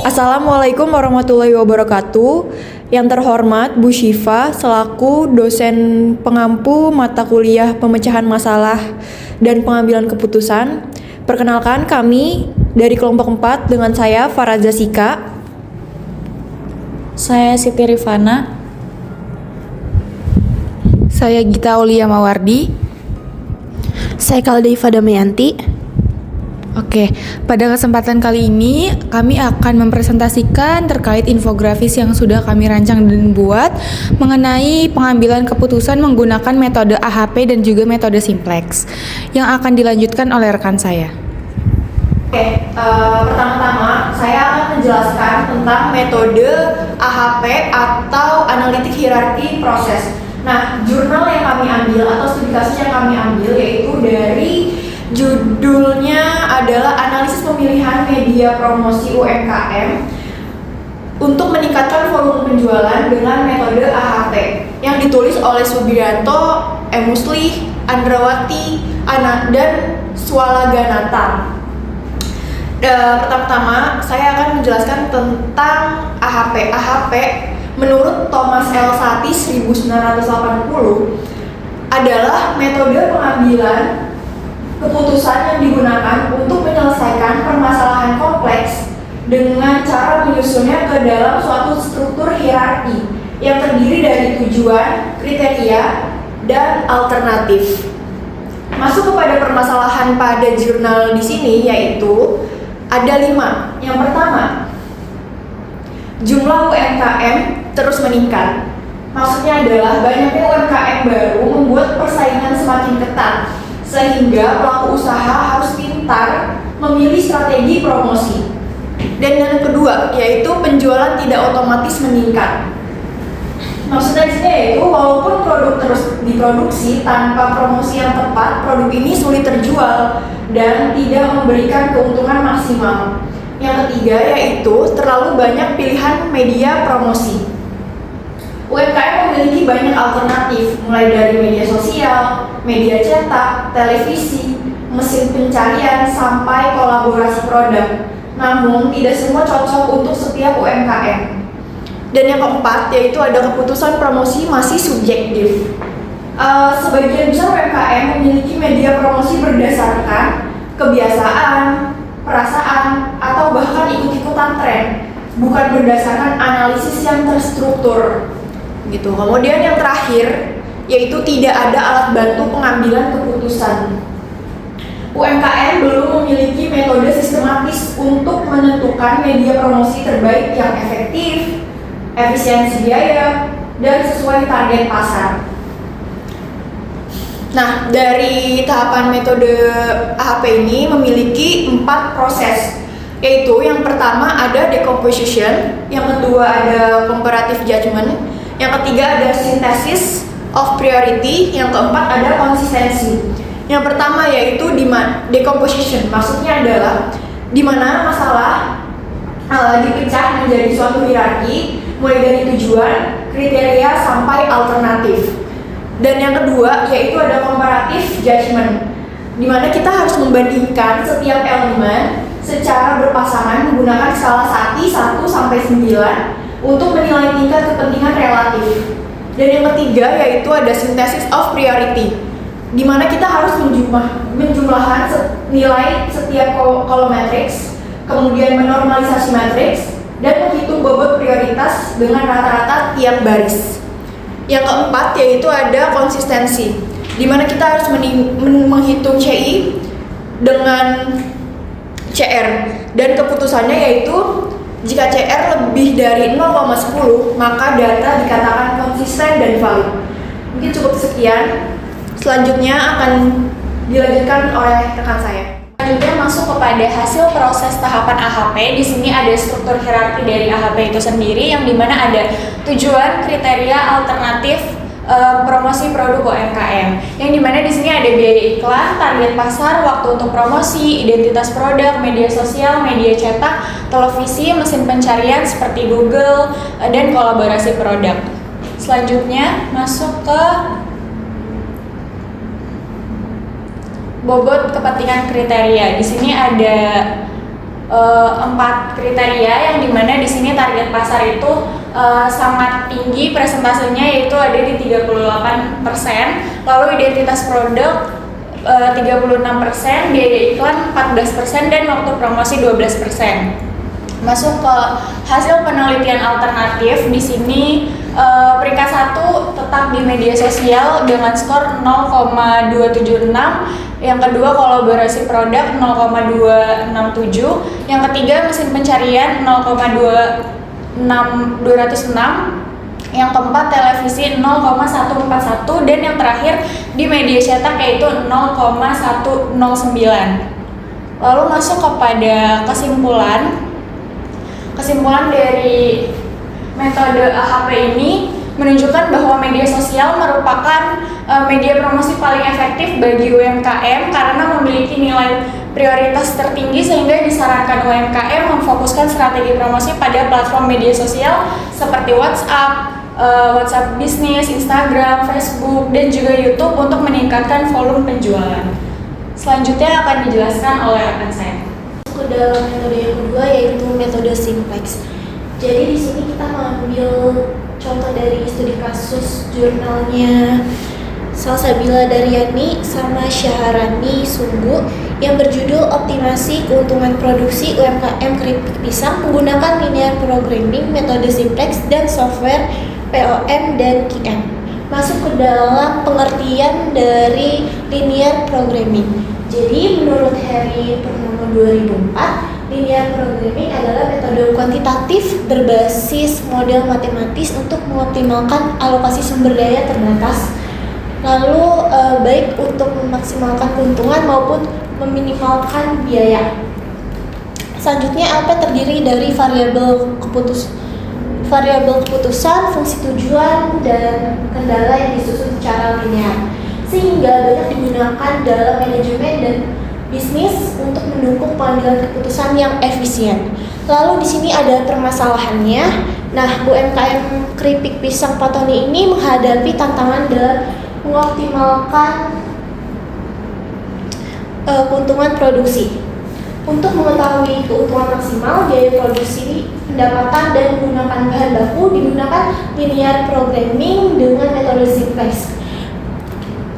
Assalamualaikum warahmatullahi wabarakatuh. Yang terhormat Bu Syifa selaku dosen pengampu mata kuliah pemecahan masalah dan pengambilan keputusan. Perkenalkan kami dari kelompok 4 dengan saya Faraza Sika. Saya Siti Rifana. Saya Gita Aulia Mawardi. Saya Kaldeiva Damayanti. Oke, pada kesempatan kali ini kami akan mempresentasikan terkait infografis yang sudah kami rancang dan buat mengenai pengambilan keputusan menggunakan metode AHP dan juga metode simplex yang akan dilanjutkan oleh rekan saya. Pertama-tama saya akan menjelaskan tentang metode AHP atau analitik hierarki proses. Nah, jurnal yang kami ambil atau studi kasus yang kami ambil yaitu dari judulnya adalah analisis pemilihan media promosi UMKM untuk meningkatkan volume penjualan dengan metode AHP yang ditulis oleh Subianto, Musli, Andrawati, dan Swalaganata. Pertama-tama saya akan menjelaskan tentang AHP. AHP menurut Thomas L. Satis 1980 adalah metode pengambilan keputusan yang digunakan untuk menyelesaikan permasalahan kompleks dengan cara menyusunnya ke dalam suatu struktur hierarki yang terdiri dari tujuan, kriteria, dan alternatif. Masuk kepada permasalahan pada jurnal di sini yaitu ada 5. Yang pertama, jumlah UMKM terus meningkat. Maksudnya adalah banyaknya UMKM baru membuat persaingan semakin ketat, sehingga pelaku usaha harus pintar memilih strategi promosi. Dan yang kedua, yaitu penjualan tidak otomatis meningkat. Maksudnya di sini yaitu walaupun produk terus diproduksi tanpa promosi yang tepat, produk ini sulit terjual dan tidak memberikan keuntungan maksimal. Yang ketiga yaitu terlalu banyak pilihan media promosi. UMKM memiliki banyak alternatif, mulai dari media sosial, media cetak, televisi, mesin pencarian, sampai kolaborasi produk. Namun, tidak semua cocok untuk setiap UMKM. Dan yang keempat, yaitu ada keputusan promosi masih subjektif. Sebagian besar UMKM memiliki media promosi berdasarkan kebiasaan, perasaan, atau bahkan ikut-ikutan tren, bukan berdasarkan analisis yang terstruktur. Gitu. Kemudian yang terakhir yaitu tidak ada alat bantu pengambilan keputusan. UMKM belum memiliki metode sistematis untuk menentukan media promosi terbaik yang efektif, efisiensi biaya, dan sesuai target pasar. Nah, dari tahapan metode AHP ini memiliki 4 proses, yaitu yang pertama ada decomposition, yang kedua ada comparative judgment, yang ketiga ada synthesis of priority, yang keempat ada konsistensi. Yang pertama yaitu decomposition, maksudnya adalah di mana masalah dipecah menjadi suatu hierarki, mulai dari tujuan, kriteria, sampai alternatif. Dan yang kedua yaitu ada comparative judgment, di mana kita harus membandingkan setiap elemen secara berpasangan menggunakan skala Satie 1 sampai 9 untuk menilai tingkat kepentingan relatif. Dan yang ketiga yaitu ada synthesis of priority, di mana kita harus menjumlahkan nilai setiap kolom matriks, kemudian menormalisasi matriks, dan menghitung bobot prioritas dengan rata-rata tiap baris. Yang keempat yaitu ada konsistensi, di mana kita harus menghitung CI dengan CR, dan keputusannya yaitu jika CR lebih dari 0,10 maka data dikatakan konsisten dan valid. Mungkin cukup sekian. Selanjutnya akan dilanjutkan oleh rekan saya. Selanjutnya masuk kepada hasil proses tahapan AHP. Di sini ada struktur hierarki dari AHP itu sendiri, yang dimana ada tujuan, kriteria, alternatif, promosi produk UMKM. Yang dimana di sini ada biaya iklan, target pasar, waktu untuk promosi, identitas produk, media sosial, media cetak, televisi, mesin pencarian seperti Google, dan kolaborasi produk. Selanjutnya masuk ke bobot kepentingan kriteria. Di sini ada 4 kriteria, yang dimana dimana di sini target pasar itu sangat tinggi presentasenya, yaitu ada di 38%, lalu identitas produk 36%, biaya iklan 14%, dan waktu promosi 12%. Masuk ke hasil penelitian alternatif, di sini peringkat 1 tetap di media sosial dengan skor 0,276, yang kedua kolaborasi produk 0,267, yang ketiga mesin pencarian 0,206, yang keempat televisi 0,141, dan yang terakhir di media cetak yaitu 0,109. Lalu masuk kepada kesimpulan dari metode AHP ini menunjukkan bahwa media sosial merupakan media promosi paling efektif bagi UMKM karena memiliki nilai prioritas tertinggi, sehingga disarankan UMKM memfokuskan strategi promosi pada platform media sosial seperti WhatsApp bisnis, Instagram, Facebook, dan juga YouTube untuk meningkatkan volume penjualan. Selanjutnya akan dijelaskan oleh rekan saya. Ke dalam metode yang kedua, yaitu metode simplex. Jadi di sini kita mengambil contoh dari studi kasus jurnalnya Salsabila Daryani sama Syaharani Sunggu yang berjudul Optimasi Keuntungan Produksi UMKM Keripik Pisang menggunakan linear programming, metode simplex, dan software POM dan QM. Masuk ke dalam pengertian dari linear programming. Jadi menurut Harry Purnomo 2004, linear programming adalah metode kuantitatif berbasis model matematis untuk mengoptimalkan alokasi sumber daya terbatas, lalu baik untuk memaksimalkan keuntungan maupun meminimalkan biaya. Selanjutnya ALP terdiri dari variabel keputusan, fungsi tujuan, dan kendala yang disusun secara linear, sehingga banyak digunakan dalam manajemen dan bisnis untuk mendukung pengambilan keputusan yang efisien. Lalu di sini ada permasalahannya. Nah, UMKM keripik pisang Pak Tony ini menghadapi tantangan dalam mengoptimalkan keuntungan produksi. Untuk mengetahui keuntungan maksimal, biaya produksi, pendapatan, dan menggunakan bahan baku digunakan linear programming dengan metode simplex.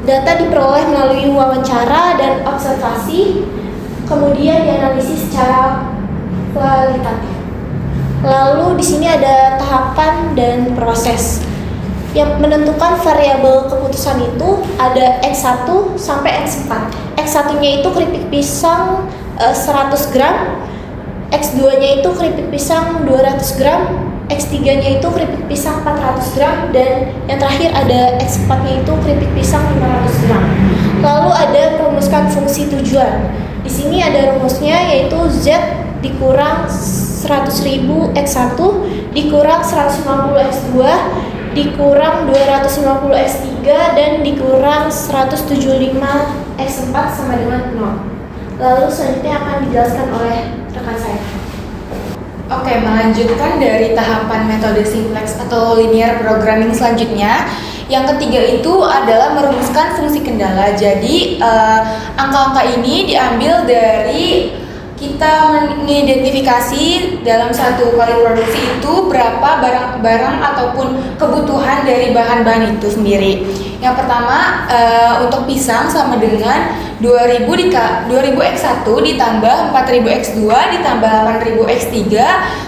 Data diperoleh melalui wawancara dan observasi, kemudian dianalisis secara kualitatif. Lalu di sini ada tahapan dan proses. Yang menentukan variabel keputusan itu ada X1 sampai X4. X1-nya itu keripik pisang 100 gram, X2-nya itu keripik pisang 200 gram, X3-nya itu keripik pisang 400 gram, dan yang terakhir ada X4-nya itu keripik pisang 500 gram. Lalu ada merumuskan fungsi tujuan. Di sini ada rumusnya, yaitu Z dikurang 100.000 X1 dikurang 150 X2 dikurang 250 X3 dan dikurang 175 X4 sama dengan 0. Lalu selanjutnya akan dijelaskan oleh rekan saya. Oke, melanjutkan dari tahapan metode simplex atau linear programming selanjutnya. Yang ketiga itu adalah merumuskan fungsi kendala. Jadi angka-angka ini diambil dari kita mengidentifikasi dalam satu kali produksi itu berapa barang-barang ataupun kebutuhan dari bahan-bahan itu sendiri. Yang pertama untuk pisang sama dengan 2000 X1 ditambah 4000 X2 ditambah 8000 X3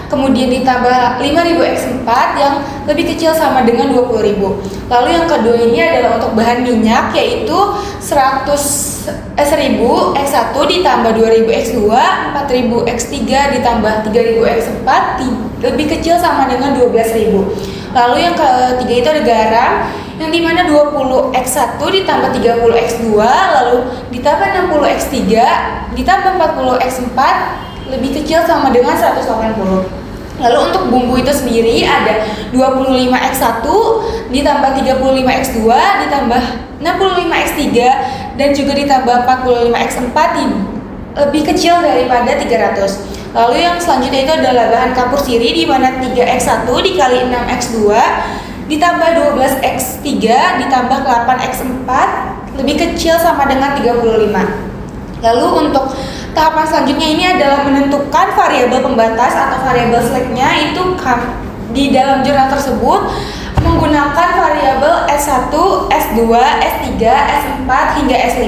kemudian ditambah 5000 X4 yang lebih kecil sama dengan 20000. Lalu yang kedua ini adalah untuk bahan minyak, yaitu 1000 X1 ditambah 2000 X2 4000 X3 ditambah 3000 X4 lebih kecil sama dengan 12000. Lalu yang ketiga itu ada garam, yang dimana 20 X1 ditambah 30 X2 lalu ditambah 60 X3 ditambah 40 X4 lebih kecil sama dengan 180. Lalu untuk bumbu itu sendiri ada 25 X1 ditambah 35 X2 ditambah 65 X3 dan juga ditambah 45 X4 lebih kecil daripada 300. Lalu yang selanjutnya itu adalah bahan campur siri, di mana 3X1 dikali 6X2 ditambah 12X3 ditambah 8X4 lebih kecil sama dengan 35. Lalu untuk Tahapan selanjutnya ini adalah menentukan variabel pembatas atau variabel slack-nya itu di dalam jurnal tersebut menggunakan variabel S1, S2, S3, S4 hingga S5.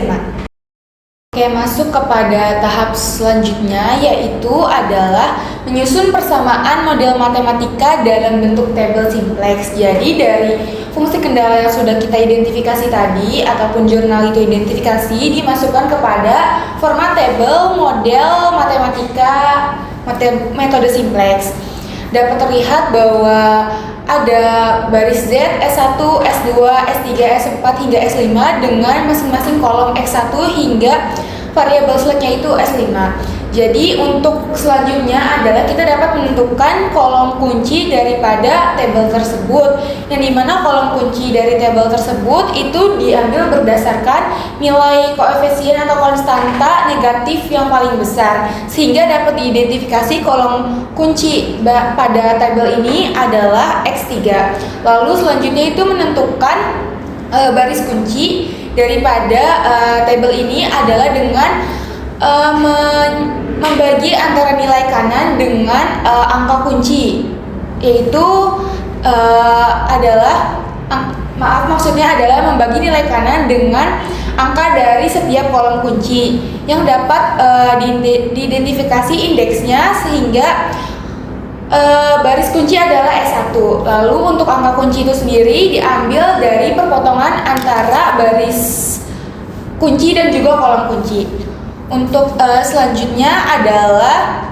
Oke, masuk kepada tahap selanjutnya yaitu adalah menyusun persamaan model matematika dalam bentuk tabel simplex. Jadi dari fungsi kendala yang sudah kita identifikasi tadi ataupun jurnal itu identifikasi dimasukkan kepada format tabel model matematika metode simplex. Dapat terlihat bahwa ada baris Z, S1, S2, S3, S4 hingga S5 dengan masing-masing kolom X1 hingga variabel slack-nya itu S5. Jadi untuk selanjutnya adalah kita dapat menentukan kolom kunci daripada tabel tersebut, yang dimana kolom kunci dari tabel tersebut itu diambil berdasarkan nilai koefisien atau konstanta negatif yang paling besar, sehingga dapat diidentifikasi kolom kunci pada tabel ini adalah X3. Lalu selanjutnya itu menentukan baris kunci daripada tabel ini adalah dengan membagi antara nilai kanan dengan angka kunci, yaitu maksudnya adalah membagi nilai kanan dengan angka dari setiap kolom kunci yang dapat diidentifikasi indeksnya, sehingga baris kunci adalah S1. Lalu untuk angka kunci itu sendiri diambil dari perpotongan antara baris kunci dan juga kolom kunci. Untuk selanjutnya adalah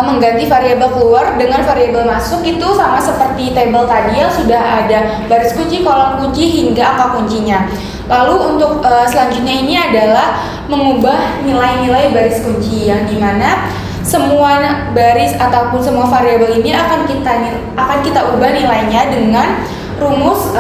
mengganti variabel keluar dengan variabel masuk, itu sama seperti tabel tadi yang sudah ada baris kunci, kolom kunci hingga angka kuncinya. Lalu untuk selanjutnya ini adalah mengubah nilai-nilai baris kunci, yang dimana semua baris ataupun semua variabel ini akan kita ubah nilainya dengan rumus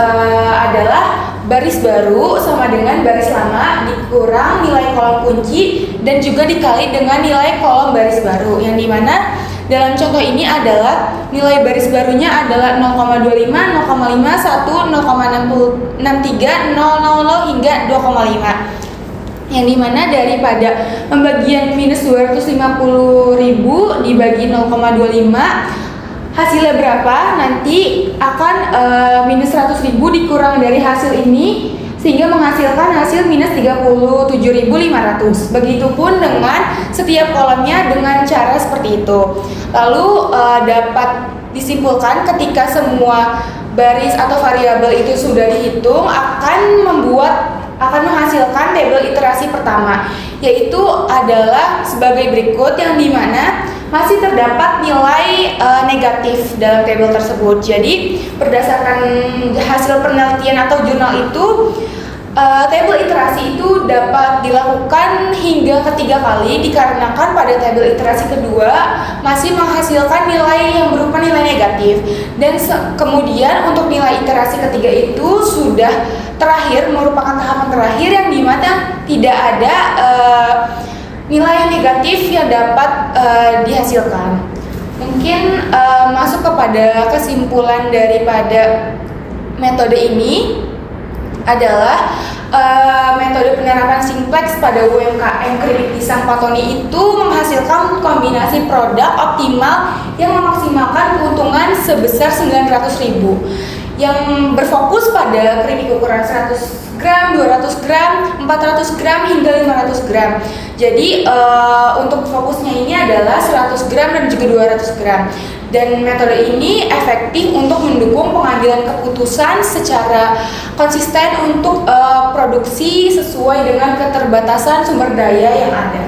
adalah baris baru sama dengan baris lama dikurang nilai kolom kunci dan juga dikali dengan nilai kolom baris baru, yang dimana dalam contoh ini adalah nilai baris barunya adalah 0,25, 0,51, 0,63, 000 hingga 2,5, yang dimana daripada pembagian minus 250.000 dibagi 0,25 hasilnya berapa, nanti akan minus 100.000 dikurang dari hasil ini sehingga menghasilkan hasil minus 37.500. Begitupun dengan setiap kolomnya dengan cara seperti itu. Lalu dapat disimpulkan ketika semua baris atau variabel itu sudah dihitung akan menghasilkan tabel iterasi pertama, yaitu adalah sebagai berikut, yang dimana masih terdapat nilai negatif dalam tabel tersebut. Jadi berdasarkan hasil penelitian atau jurnal itu, tabel iterasi itu dapat dilakukan hingga ketiga kali, dikarenakan pada tabel iterasi kedua masih menghasilkan nilai yang berupa nilai negatif, dan kemudian untuk nilai iterasi ketiga itu sudah terakhir, merupakan tahapan terakhir yang dimana tidak ada nilai negatif yang dapat dihasilkan. Mungkin masuk kepada kesimpulan daripada metode ini adalah metode penerapan simplex pada UMKM Kredit Pisang Patoni itu menghasilkan kombinasi produk optimal yang memaksimalkan keuntungan sebesar 900.000, yang berfokus pada keripik ukuran 100 gram, 200 gram, 400 gram hingga 500 gram. Jadi untuk fokusnya ini adalah 100 gram dan juga 200 gram. Dan metode ini efektif untuk mendukung pengambilan keputusan secara konsisten untuk produksi sesuai dengan keterbatasan sumber daya yang ada.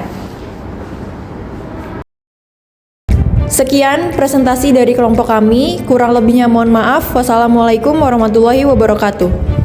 Sekian presentasi dari kelompok kami, kurang lebihnya mohon maaf. Wassalamualaikum warahmatullahi wabarakatuh.